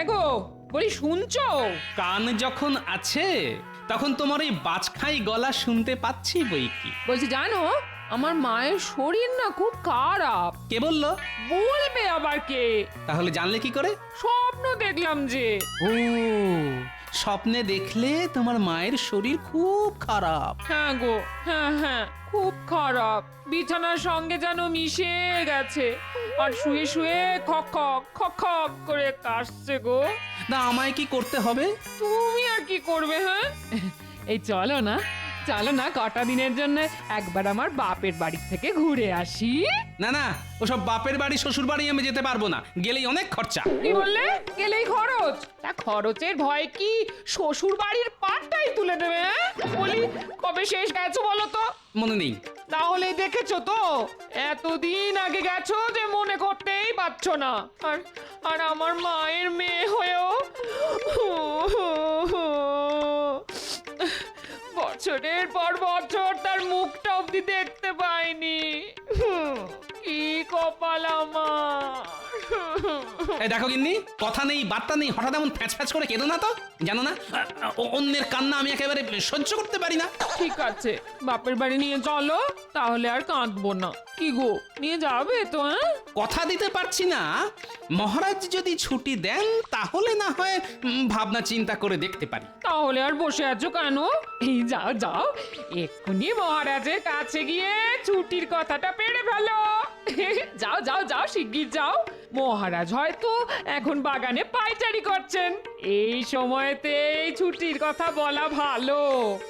গো, বলি শুনছো? কান যখন আছে তখন তোমার এই বাজখাই গলা শুনতে পাচ্ছি বই কি। বলছি জানো, আমার মায়ের শরীর না খুব খারাপ। কে বললো? বলবে আবার কে? তাহলে জানলে কি করে? স্বপ্ন দেখলাম যে। ও, স্বপ্নে দেখলে তোমার মায়ের শরীর খুব খারাপ। হ্যাঁ গো, হ্যাঁ, খুব খারাপ। বিছানার সঙ্গে যেন মিশে গেছে, আর শুয়ে শুয়ে খক খক খক খক করে কাশছে গো। না, আমায় কি করতে হবে? তুমি আর কি করবে? হ্যাঁ, এই চলো না কটা দিনের জন্য একবার আমার বাপের বাড়ি থেকে ঘুরে আসি। না না, ওসব বাপের বাড়ি শ্বশুর বাড়ি আমি যেতে পারবো না, গেলেই অনেক খরচা। কি বললে? গেলেই খরচ? তা খরচের ভয় কি শ্বশুর বাড়ির পাটটাই তুলে দেবে? বলি, কবে শেষ গেছো বলো তো? মনে নেই। তাহলে দেখেছো তো, এতদিন আগে গেছো যে মনে করতেই পারছো না। আর আর আমার মায়ের মেয়ে হয়েও বছরের পর বছর তার মুখটা অব্দি দেখতে পাইনি। কি কপাল আমার। এই দেখো গিন্নি, কথা নেই বার্তা নেই, হঠাৎ এমন ফ্যাঁচ ফ্যাঁচ করে কেঁদো না তো। জানো না, অন্যের কান্না আমি একেবারে সহ্য করতে পারি না। ঠিক আছে, বাপের বাড়ি নিয়ে চলো, তাহলে আর কাঁদবো না। কি গো, নিয়ে যাবে তো? হ্যাঁ, কথা দিতে পারছি না। মহারাজ যদি ছুটি দেন তাহলে না হয় ভাবনা চিন্তা করে দেখতে পারি। তাহলে আর বসে আছো কেন? এই যাও যাও, এক্ষুনি মহারাজের কাছে গিয়ে ছুটির কথাটা পেড়ে ফেলো। যাও যাও যাও, শিগগির যাও। মহারাজ হয়তো এখন বাগানে পায়চারি করছেন, এই সময়তে এই ছুটির কথা বলা ভালো।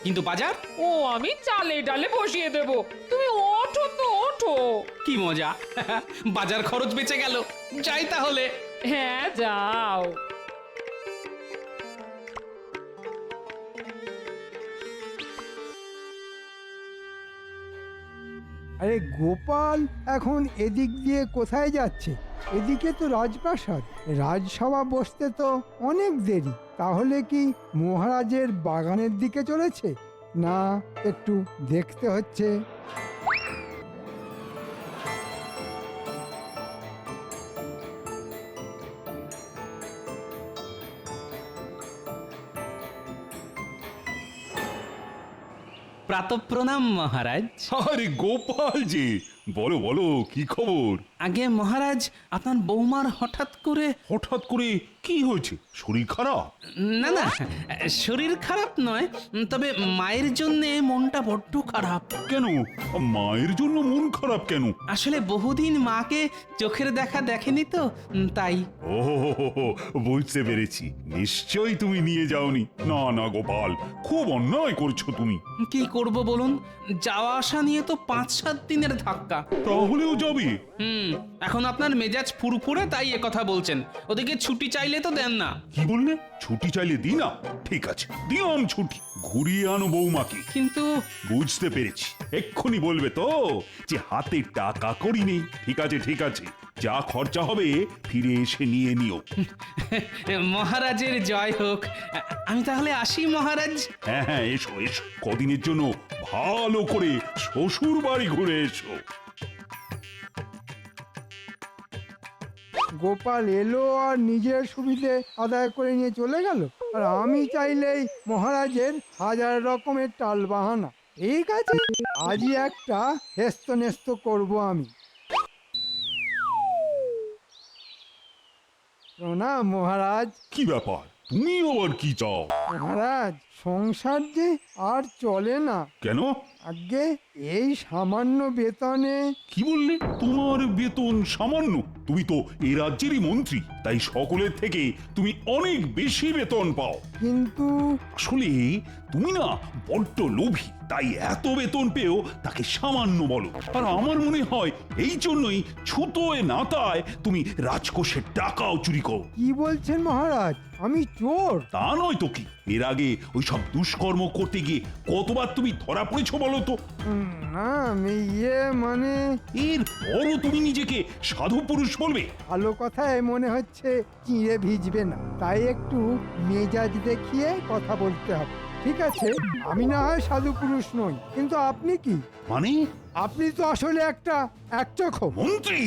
কিন্তু বাজার? ও আমি চালে ডালে বসিয়ে দেব, তুমি ওঠো তো ওঠো। কি মজা, বাজার খরচ বেঁচে গেল। যাই তাহলে। হ্যাঁ যাও। আরে গোপাল এখন এদিক দিয়ে কোথায় যাচ্ছে? এদিকে তো রাজপ্রাসাদ, রাজসভা বসতে তো অনেক দেরি। তাহলে কি মহারাজের বাগানের দিকে চলেছে? না, একটু দেখতে হচ্ছে। প্রাতঃপ্রণাম মহারাজ। আরে গোপাল যে, বলো বলো কি খবর? আগে মহারাজ, আপনার বৌমার হঠাৎ করে কি হয়েছে? শরীর খারাপ? না না, শরীর খারাপ নয়, তবে মায়ের জন্য মনটা বড্ড খারাপ। কেন? মায়ের জন্য মন খারাপ কেন? আসলে বহুদিন মাকে চোখের দেখা দেখেনি তো, তাই। ও বুঝতে পেরেছি, নিশ্চয়ই তুমি নিয়ে যাওনি। না না গোপাল, খুব অন্যায় করছো তুমি। কি করব বলুন, যাওয়া আসা নিয়ে তো 5-7 দিনের ধাক্কা। তাহলেও যাবে? এখন আপনার মেজাজ ফুরফুরে, তাই এ কথা বলছেন। ওদিকে ছুটি চাইলে তো দেন না। কি বললে? ছুটি চাইলে দি না? ঠিক আছে, দিলাম ছুটি, ঘুরিয়ে আনো বৌমাকে। কিন্তু বুঝতে পেরেছি, এক্ষুনি বলবে তো যে হাতে টাকা করি নেই। ঠিক আছে ঠিক আছে, যা খরচা হবে ফিরে এসে নিয়ে নিও। মহারাজের জয় হোক। আমি তাহলে আসি মহারাজ। হ্যাঁ হ্যাঁ, এসো এসো, কদিনের জন্য ভালো করে শ্বশুর বাড়ি ঘুরে এসো। গোপাল এলো আর নিজের সুবিধে আদায় করে নিয়ে চলে গেল, আর আমি চাইলেই মহারাজের 1000 রকমের টাল বাহানা। ঠিক আছে, আজই একটা হেস্ত নেস্ত করবো আমি। প্রণাম মহারাজ। কি ব্যাপার, তুমি আবার কি চাও? মহারাজ, সংসার যে আর চলে না। কেন? আগে এই সামান্য বেতনে। কি বললে? তোমার বেতন সামান্য? তুমি তো এই রাজ্যেরই মন্ত্রী, তাই সকলের থেকে তুমি অনেক বেশি বেতন পাও। কিন্তু আসলে তুমি না বড্ড লোভী, তাই এত বেতন পেও তাকে সামান্য বলো। আর আমার মনে হয় এই জন্যই ছুতোয় নাতায় তুমি রাজকোষের টাকাও চুরি করো। কি বলছেন মহারাজ, আমি চোর? তা নয় তো কি, এর আগে ওই সব দুষ্কর্ম করতে গিয়ে কতবার তুমি ধরা পড়েছো বলো তো? না, আমি মানে। এর পরও তুমি নিজেকে সাধু পুরুষ বলবে? ভালো কথায় মনে হচ্ছে চিঁড়ে ভিজবে না, তাই একটু মেজাজ দেখিয়ে কথা বলতে হবে। ঠিক আছে, আমি না হয় সাধু পুরুষ নই, কিন্তু আপনি কি? মানে? আপনি তো আসলে একটা একচক্ষু মন্ত্রী।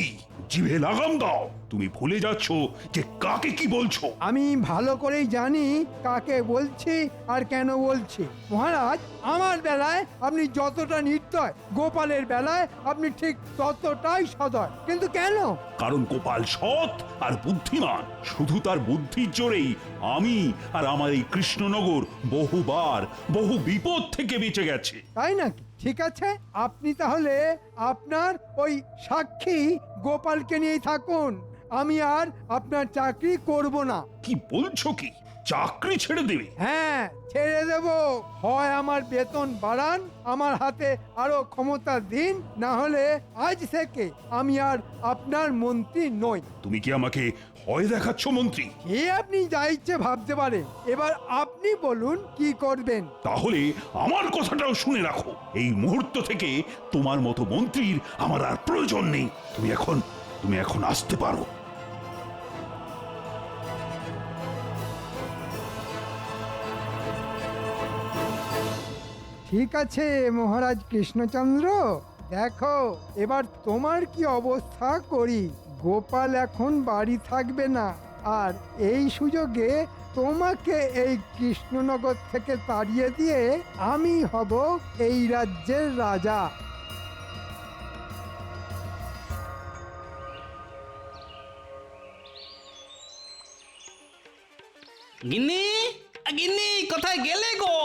জিভে লাগাম দাও। তুমি ভুলে যাচ্ছ যে কাকে কি বলছো। আমি ভালো করেই জানি কাকে বলছি আর কেন বলছি। মহারাজ, আমার বেলায় আপনি যতটা নির্দয়, গোপালের বেলায় আপনি ঠিক ততটাই সদয়। কিন্তু কেন? কারণ গোপাল সৎ আর বুদ্ধিমান। শুধু তার বুদ্ধির জোরেই আমি আর আমার এই কৃষ্ণনগর বহুবার বহু বিপদ থেকে বেঁচে গেছে। তাই নাকি? ঠিক আছে, আপনি তাহলে আপনার ওই সাক্ষী গোপালকে নিয়েই থাকুন। আমি আর আপনার চাকরি করব না। কি বলছো কি? চাকরি ছেড়ে দেবে? হ্যাঁ, ছেড়ে দেব। হয় আমার বেতন বাড়ান, আমার হাতে আরো ক্ষমতা দিন, না হলে আজ থেকে আমি আর আপনার মন্ত্রী নই। তুমি কি আমাকে ভয় দেখাচ্ছ মন্ত্রী? এ আপনি যা ইচ্ছে ভাবতে পারেন। এবার আপনি বলুন কি করবেন। তাহলে আমার কথাটাও শুনে রাখো। এই মুহূর্ত থেকে তোমার মতো মন্ত্রীর আমার আর প্রয়োজন নেই। তুমি এখন আসতে পারো। ঠিক আছে মহারাজ কৃষ্ণচন্দ্র, দেখো এবার তোমার কি অবস্থা করি। গোপাল এখন বাড়ি থাকবে না, আর এই সুযোগে তোমাকে এই কৃষ্ণনগর থেকে তাড়িয়ে দিয়ে আমি হব এই রাজ্যের রাজা। গিন্নি, গিন্নি, কোথায় গেলে গো?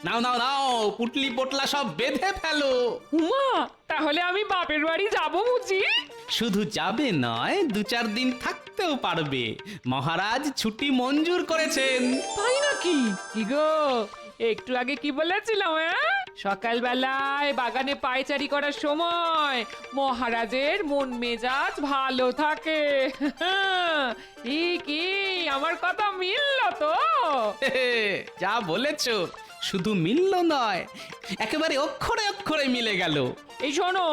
নাও নাও নাও, পুটলি পোটলা সব বেঁধে ফেলো। উমা, তাহলে আমি বাপের বাড়ি যাব বুঝি? শুধু যাবে নয়, 2-4 দিন থাকতেও পারবে। মহারাজ ছুটি মঞ্জুর করেছেন। তাই নাকি? কি গো, একটু আগে কি বলেছিলাম? সকালবেলায় বাগানে পায়চারি করার সময় মহারাজের মন মেজাজ ভালো থাকে। কি আমার কথা মিলল তো? যা বলেছো, শুধু মিলল নয়, একেবারে অক্ষরে অক্ষরে মিলে গেল। এই শোনো,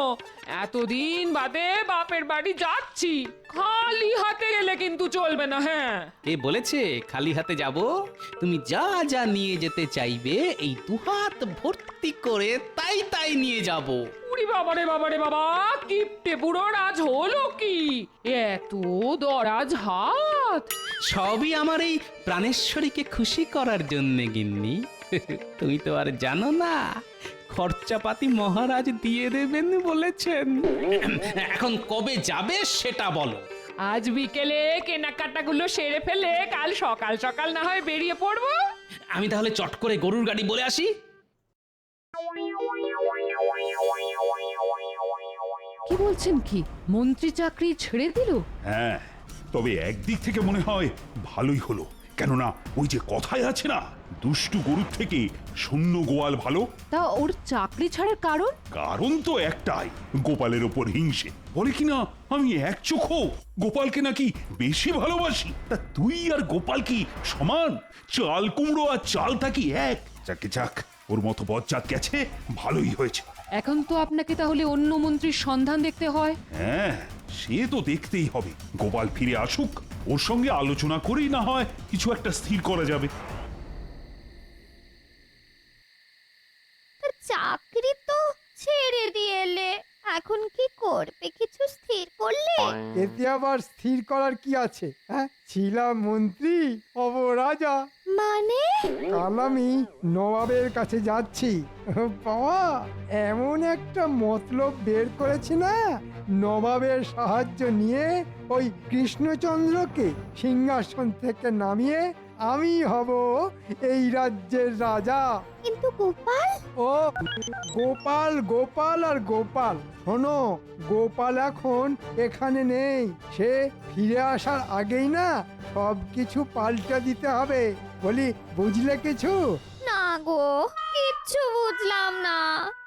এতদিন বাদে বাপের বাড়ি যাচ্ছি, খালি হাতে গেলে কিন্তু চলবে না। হ্যাঁ, এ বলেছে খালি হাতে যাব? তুমি যা যা নিয়ে যেতে চাইবে এই 2 হাত ভর্তি করে তাই তাই নিয়ে যাব। উরি বাবারে বাবারে বাবা, কিপটে বুড়ো রাজ হলো কি? এত দরাজ হাত! সবই আমার এই প্রাণেশ্বরীকে খুশি করার জন্যে গিন্নি। তুমি তো আর জানো না, খরচাপাতি মহারাজ দিয়ে দেবেন বলেছেন। এখন কবে যাবে সেটা বলো। আজ বিকেলে কেনাকাটাগুলো সেরে ফেলে কাল সকাল সকাল না হয় বেরিয়ে পড়বো। আমি তাহলে চট করে গরুর গাড়ি বলে আসি। কি বলছেন কি? মন্ত্রী চাকরি ছেড়ে দিল? হ্যাঁ, তবে একদিক থেকে মনে হয় ভালোই হলো। কেননা ওই যে কথায় আছে না, দুষ্টু গরুর থেকে শূন্য গোয়াল ভালো। তা ওর চাকরি ছাড়ার কারণ? কারণ তো একটাই, গোপালের ওপর হিংসে। বলে কিনা আমি এক চোখো গোপালকে নাকি বেশি ভালোবাসি। তা তুই আর গোপাল কি সমান? চাল কুমড়ো আর চালটা কি এক? যাকে যাক, ওর মতো বজ্জাত গেছে, ভালোই হয়েছে। এখন তো আপনাকে তাহলে অন্য মন্ত্রীর সন্ধান দেখতে হয়। হ্যাঁ, সে তো দেখতেই হবে। গোপাল ফিরে আসুক, ওর সঙ্গে আলোচনা করেই না হয় কিছু একটা স্থির করা যাবে। চাকরি তো ছেড়ে দিয়ে এলে, এখন কি করবে কিছু স্থির করলে? এতে আবার স্থির করার কি আছে? হ্যাঁ, ছিলাম মন্ত্রী, হব রাজা। মানে? কাল আমি নবাবের কাছে যাচ্ছি। বাবা, এমন একটা মতলব বের করেছি না, নবাবের সাহায্য নিয়ে ওই কৃষ্ণচন্দ্রকে সিংহাসন থেকে নামিয়ে আমি হব এই রাজ্যের রাজা। কিন্তু গোপাল? ও গোপাল, গোপাল আর গোপাল। শোনো, গোপাল এখন এখানে নেই। সে ফিরে আসার আগেই না সব কিছু পাল্টে দিতে হবে। বলি, বুঝলে কিছু? না গো, কিচ্ছু বুঝলাম না।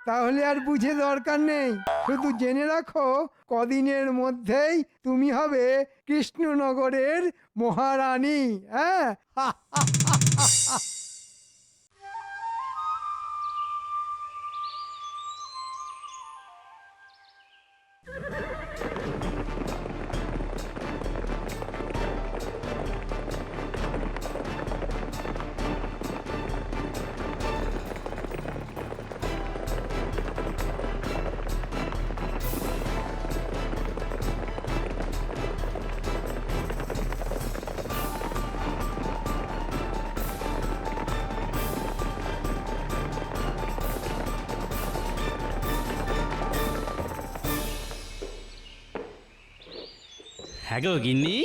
তাহলে আর বুঝে দরকার নেই, শুধু জেনে রাখো কদিনের মধ্যেই তুমি হবে কৃষ্ণনগরের মহারানী। হ্যাঁ, হ্যাঁ গো গিন্নি,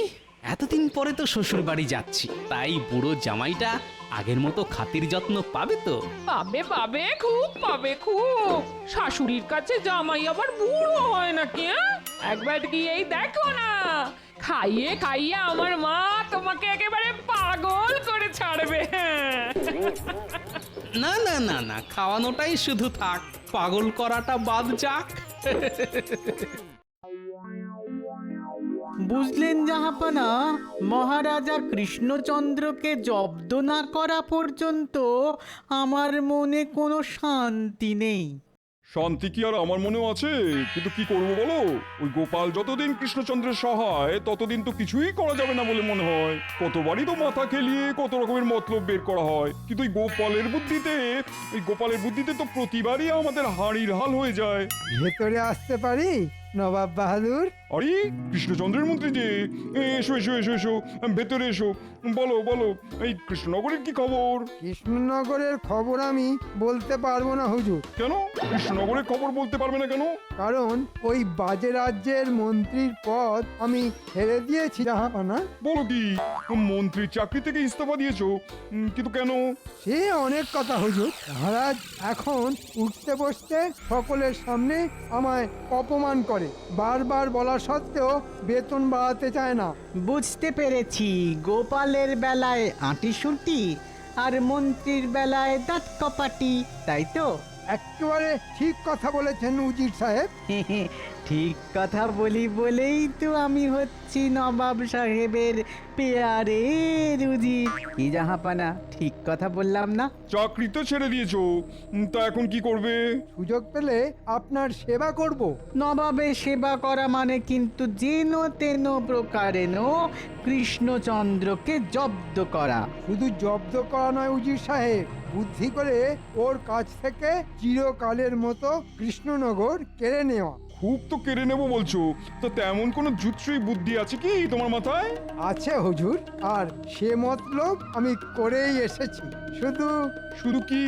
এতদিন পরে তো শ্বশুর বাড়ি যাচ্ছি, তাই বুড়ো জামাইটা আগের মতো খাতির যত্ন পাবে তো? পাবে পাবে, খুব পাবে, খুব। শাশুড়ির কাছে জামাই আবার বুড়ো হয় নাকি? একবার গিয়েই দেখো না, খাইয়ে খাইয়ে আমার মা তোমাকে একেবারে পাগল করে ছাড়বে। না না না না, খাওয়ানোটাই শুধু থাক, পাগল করাটা বাদ যাক। বুঝলেন জাহাপনা, মহারাজা কৃষ্ণচন্দ্রকে জব্দ না করা পর্যন্ত আমার মনে কোনো শান্তি নেই। শান্তি কি আর আমার মনেও আছে, কিন্তু কি করবো বলো, ওই গোপাল যতদিন কৃষ্ণচন্দ্রের সহায় ততদিন তো কিছুই করা যাবে না বলে মনে হয়। কতবারই তো মাথা খেলিয়ে কত রকমের মতলব বের করা হয়, কিন্তু ওই গোপালের বুদ্ধিতে তো প্রতিবারই আমাদের হাঁড়ির হাল হয়ে যায়। ভেতরে আসতে পারি নবাব বাহাদুর? আরে কৃষ্ণচন্দ্রের মন্ত্রী যে, এসো এসো এসো এসো, ভেতরে এসো। বলো বলো, এই কৃষ্ণনগরের কি খবর? কৃষ্ণনগরের খবর আমি বলতে পারবো না হুজুর। কেন কৃষ্ণনগরের খবর বলতে পারবে না কেন? কারণ ওই বাজে রাজ্যের মন্ত্রীর পদ আমি ছেড়ে দিয়েছি জাহাপানা। বলো কি, মন্ত্রীর চাকরি থেকে ইস্তফা দিয়েছো? কিন্তু কেন? সে অনেক কথা হুজুর। মহারাজ এখন উঠতে বসতে সকলের সামনে আমায় অপমান করে, বারবার বলা সত্ত্বেও বেতন বাড়াতে চায় না। বুঝতে পেরেছি, গোপালের বেলায় আঁটিসুটি আর মন্ত্রীর বেলায় দাঁত কপাটি, তাই তো? একেবারে ঠিক কথা বলেছেন উজির সাহেব। ঠিক কথা বলি বলেই তো আমি হচ্ছি নবাব সাহেবের পেয়ারে উজির। কি জাহাপানা, ঠিক কথা বললাম না? চাকরি তো ছেড়ে দিয়েছো, তা এখন কি করবে? সুযোগ পেলে আপনার সেবা করব। নবাবের সেবা করা মানে কিন্তু যেন তেন প্রকারেণ কৃষ্ণচন্দ্রকে জব্দ করা। শুধু জব্দ করা নয় উজির সাহেব, বুদ্ধি করে ওর কাছ থেকে চিরকালের মতো কৃষ্ণনগর কেড়ে নেওয়া। খুব তো কেড়ে নেবো বলছো, তো তেমন কোনো জুৎসই বুদ্ধি আছে কি তোমার মাথায়? আছে হুজুর, আর সে মতলব আমি করেই এসেছি। শুধু কি?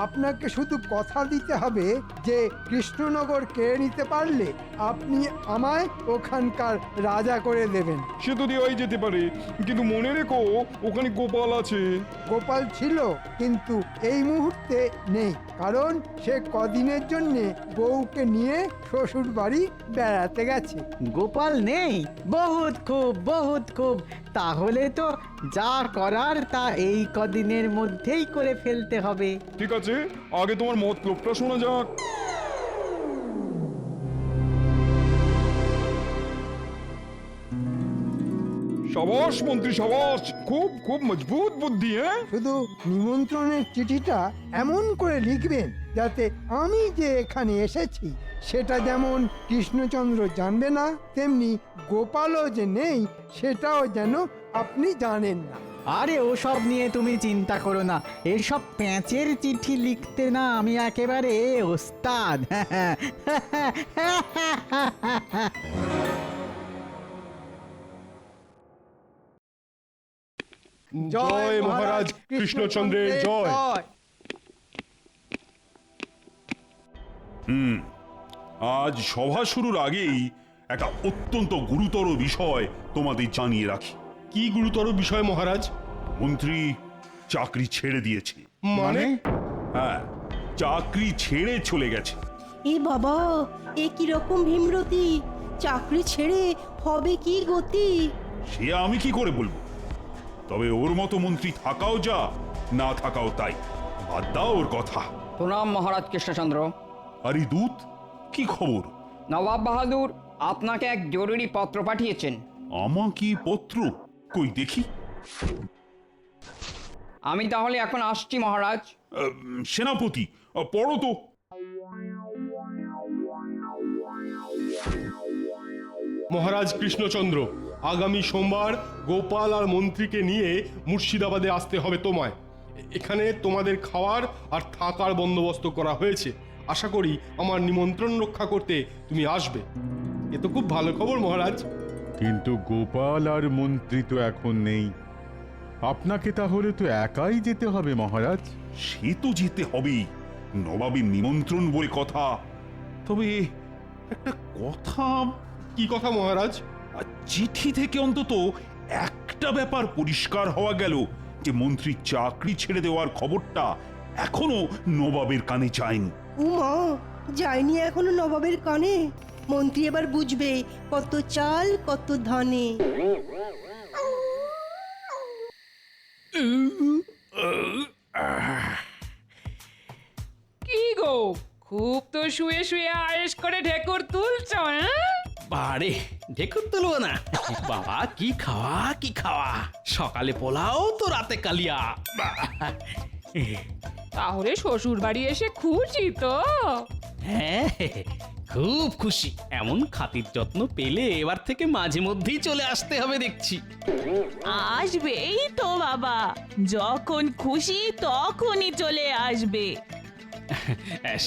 আপনাকে শুধু কথা দিতে হবে যে কৃষ্ণনগর কেড়ে নিতে পারলে আপনি আমায় ওখানকার রাজা করে দেবেন। সে তো দেওয়াই যেতে পারে, কিন্তু মনে রেখো ওখানে গোপাল আছে। গোপাল ছিল, কিন্তু এই মুহূর্তে নেই, কারণ সে কদিনের জন্যে বউকে নিয়ে শ্বশুর বাড়ি বেড়াতে গেছে। গোপাল নেই? বহুত খুব, বহুত খুব। তাহলে তো যা করার তা এই কদিনের মধ্যেই করে ফেলতে হবে। ঠিক আছে, আগে তোমার মতলবটা শোনা যাক। সাবাস মন্ত্রী সাবাস, খুব খুব মজবুত বুদ্ধি। শুধু নিমন্ত্রণের চিঠিটা এমন করে লিখবেন যাতে আমি যে এখানে এসেছি সেটা যেমন কৃষ্ণচন্দ্র জানবে না, তেমনি গোপালও যে নেই সেটাও যেন আপনি জানেন না। আরে ওসব নিয়ে তুমি চিন্তা করো না, এসব প্যাঁচের চিঠি লিখতে না আমি একেবারে ওস্তাদ। জয় মহারাজ কৃষ্ণচন্দ্রের জয়। আজ সভা শুরুর আগেই একটা অত্যন্ত গুরুতর বিষয় তোমাদের জানিয়ে রাখি। কি গুরুতর বিষয় মহারাজ? মন্ত্রী চাকরি ছেড়ে দিয়েছে। মানে? হ্যাঁ, চাকরি ছেড়ে চলে গেছে। এ বাবা, এ কি রকম ভীমরতি! চাকরি ছেড়ে হবে কি গতি? সে আমি কি করে বলবো, তবে ওর মতো মন্ত্রী থাকাও যা, না থাকাও তাই। বাদ দাও ওর কথা। প্রণাম মহারাজ কৃষ্ণচন্দ্র। আরে দূত, কি খবর? নবাব বাহাদুর আপনাকে এক জরুরি পত্র পাঠিয়েছেন। আমাকে পত্র? কই দেখি। আমি তাহলে এখন আসছি মহারাজ। সেনাপতি, পড়ো তো। মহারাজ কৃষ্ণচন্দ্র, আগামী সোমবার গোপাল আর মন্ত্রীকে নিয়ে মুর্শিদাবাদে আসতে হবে তোমায়। এখানে তোমাদের খাওয়ার আর থাকার বন্দোবস্ত করা হয়েছে। আশা করি আমার নিমন্ত্রণ রক্ষা করতে তুমি আসবে। এ তো খুব ভালো খবর মহারাজ। কিন্তু গোপাল আর মন্ত্রী তো এখন নেই, আপনাকে তাহলে তো একাই যেতে হবে মহারাজ। সে তো যেতে হবেই, নবাবের নিমন্ত্রণ বলে কথা। তবে একটা কথা। কি কথা মহারাজ? আর চিঠি থেকে অন্তত একটা ব্যাপার পরিষ্কার হওয়া গেল যে মন্ত্রী চাকরি ছেড়ে দেওয়ার খবরটা এখনো নবাবের কানে যায়নি। উমা, যায়নি এখনো নবাবের কানে। মন্ত্রী এবার বুঝবে কত চাল কত ধানে। কি গো, খুব তো শুয়ে শুয়ে আয়েশ করে ঢেকুর তুলছ, হ্যাঁ? বারে ঢেকুর তুলবো না বাবা, কি খাওয়া কি খাওয়া, সকালে পোলাও তো রাতে কালিয়া। বাহ! তাহলে শ্বশুর বাড়ি এসে খুশি তো? হ্যাঁ, খুব খুশি। এমন খাতির যত্ন পেলে এবার থেকে মাঝে মধ্যেই চলে আসতে হবে দেখছি। আসবেই তো বাবা, যখন খুশি তখনই চলে আসবে।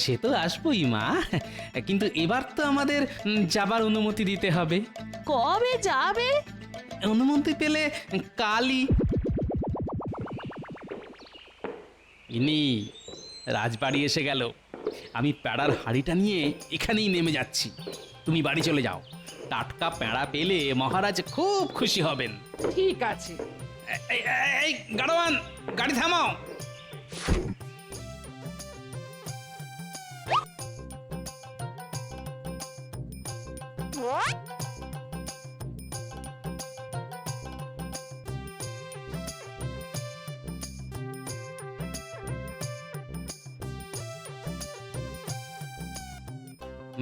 সে তো আসবোই মা, কিন্তু এবার তো আমাদের যাবার অনুমতি দিতে হবে। কবে যাবে? অনুমতি পেলে কালই। ইনি রাজবাড়ি এসে গেল। আমি প্যাড়ার হাড়িটা নিয়ে এখানেই নেমে যাচ্ছি। তুমি বাড়ি চলে যাও। টাটকা প্যাড়া পেলে মহারাজ খুব খুশি হবেন। ঠিক আছে। এই গাড়োয়ান, গাড়ি থামাও।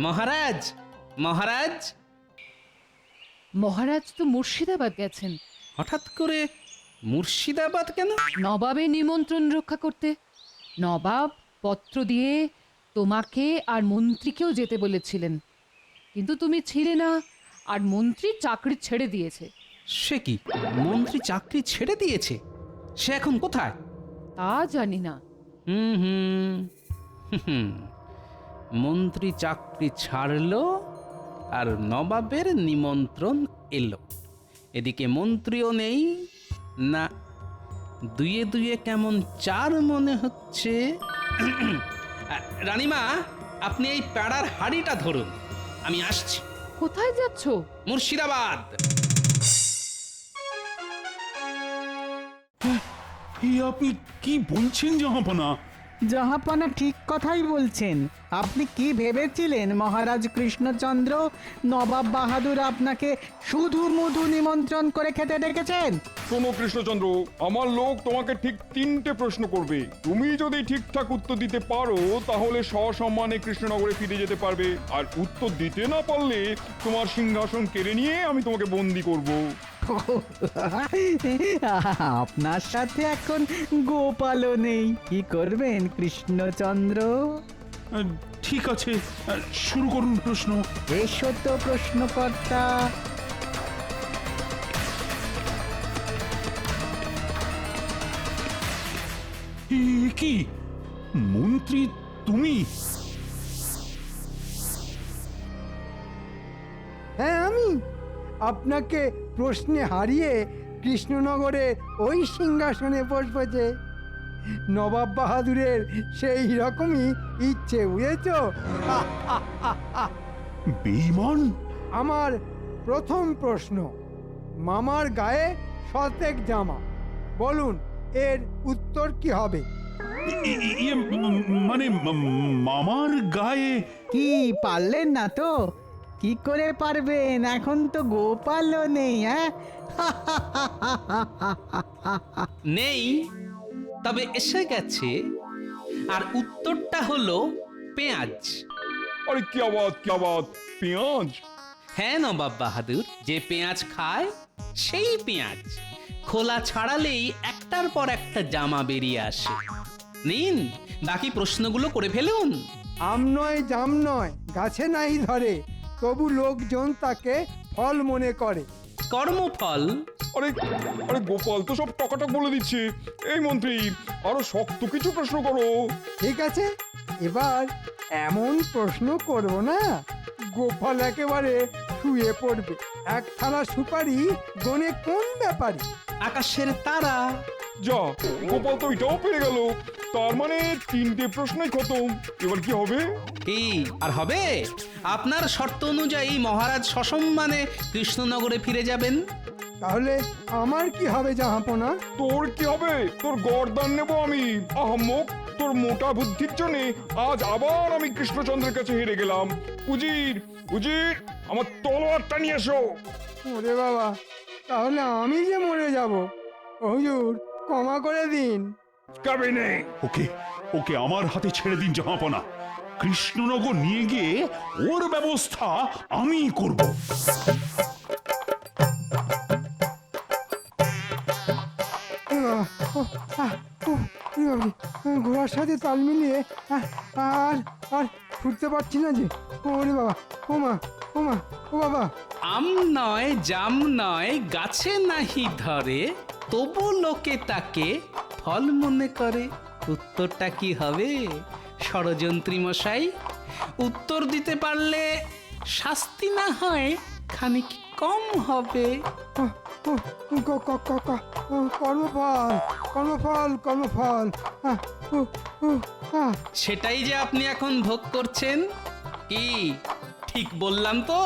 মহারাজ, মহারাজ। মহারাজ তো মুর্শিদাবাদ গেছেন। হঠাৎ করে মুর্শিদাবাদ কেন? নবাবের নিমন্ত্রণ রক্ষা করতে। নবাব পত্র দিয়ে তোমাকে আর মন্ত্রীকেও যেতে বলেছিলেন, কিন্তু তুমি ছিলে না, আর মন্ত্রী চাকরি ছেড়ে দিয়েছে। সে কি, মন্ত্রী চাকরি ছেড়ে দিয়েছে? সে এখন কোথায়? তা জানি না। হুম হুম হুম, মন্ত্রী চাকরি ছাড়লো আর নবাবের নিমন্ত্রণ এলো। এদিকে মন্ত্রীও নেই না, দুয়ে দুয়ে কেমন চার মনে হচ্ছে। রানীমা, আপনি এই প্যাড়ার হাড়িটা ধরুন, আমি আসছি। কোথায় যাচ্ছ? মুর্শিদাবাদ। আপনি কি বলছেন জাহাপনা? জাহাপনা ঠিক কথাই বলছেন। আপনি কি ভেবেছিলেন মহারাজ কৃষ্ণচন্দ্র নবাব বাহাদুর আপনাকে শুধু মধু নিমন্ত্রণ করে খেতে ডেকেছেন? শোনো কৃষ্ণচন্দ্র, আমার লোক তোমাকে ঠিক 3টে প্রশ্ন করবে। তুমি যদি ঠিকঠাক উত্তর দিতে পারো তাহলে সসম্মানে কৃষ্ণনগরে ফিরে যেতে পারবে, আর উত্তর দিতে না পারলে তোমার সিংহাসন কেড়ে নিয়ে আমি তোমাকে বন্দি করব। আপনার সাথে এখন গোপালও নেই, কি করবেন কৃষ্ণচন্দ্র? ঠিক আছে, শুরু করুন প্রশ্ন। এসো তো প্রশ্নকর্তা। কি মন্ত্রী তুমি? হ্যাঁ, আমি আপনাকে প্রশ্নে হারিয়ে কৃষ্ণনগরে ওই সিংহাসনে বসবো যে। নবাব বাহাদুরের সেই রকমই ইচ্ছে, বুঝেছ? বেঈমান! আমার প্রথম প্রশ্ন, মামার গায়ে শতেক জামা, বলুন এর উত্তর কি হবে? মানে মামার গায়ে? কি পারলেন না তো? কি করে পারবেন, এখন তো গোপালও নেই। হ্যাঁ, নেই, তবে এসে গেছে। আর উত্তরটা হলো পেঁয়াজ। আরে কি আবাদ, পেঁয়াজ? হ্যাঁ নবাব বাহাদুর, যে পেঁয়াজ খায় সেই পেঁয়াজ। খোলা ছাড়ালেই একটার পর একটা জামা বেরিয়ে আসে। নিন, বাকি প্রশ্নগুলো করে ফেলুন। আম নয় জাম নয়, গাছে নাই ধরে, তবু লোকজন তাকে ফল মনে করে। কর্মফল। আরে আরে গোপাল তো সব টকাটক বলে দিচ্ছে। এই মন্ত্রী, আরো শক্ত কিছু প্রশ্ন করো। ঠিক আছে, এবার এমন প্রশ্ন করব না গোপাল একেবারে শুয়ে পড়বে। এক থালা সুপারি গনে কোন ব্যাপারে? আকাশের তারা। যা, গোপাল তো এটাও পেরে গেল। তার মানে 3টে প্রশ্নই খতম। এবার কি হবে? কি আর হবে? আপনার শর্ত অনুযায়ী মহারাজ সসম্মানে কৃষ্ণনগরে ফিরে যাবেন। তাহলে আমার কি হবে জাহাপনা? তোর কি হবে? তোর গর্দান নেব আমি, আহাম্মক। তোর মোটা বুদ্ধির জন্য আজ আবার আমি কৃষ্ণচন্দ্রের কাছে হেরে গেলাম। উজির, উজির, আমার তলোয়ারটা নিয়ে এসো। ওরে বাবা, তাহলে আমি যে মরে যাব। হুজুর, ক্ষমা করে দিন। কবে নেই। ওকে ওকে আমার হাতে ছেড়ে দিন জাহাপনা। কৃষ্ণনগর নিয়ে গিয়ে ওর ব্যবস্থা আমি করব। ঘোড়ার সাথে তাল মিলিয়ে আর আর ছুটতে পারছি না যে। ওরে বাবা, ও মা, ও মা, ও বাবা। আম নয়, জাম নয়, গাছে নাহি ধরে, তবু লোকে তাকে ফল মনে করে। উত্তরটা কি হবে ষড়যন্ত্রী মশাই? উত্তর দিতে পারলে শাস্তি না হয় খানিক কম হবে। কর্মফল, কর্মফল, কর্মফল। সেটাই যে আপনি এখন ভোগ করছেন। কি ঠিক বললাম তো?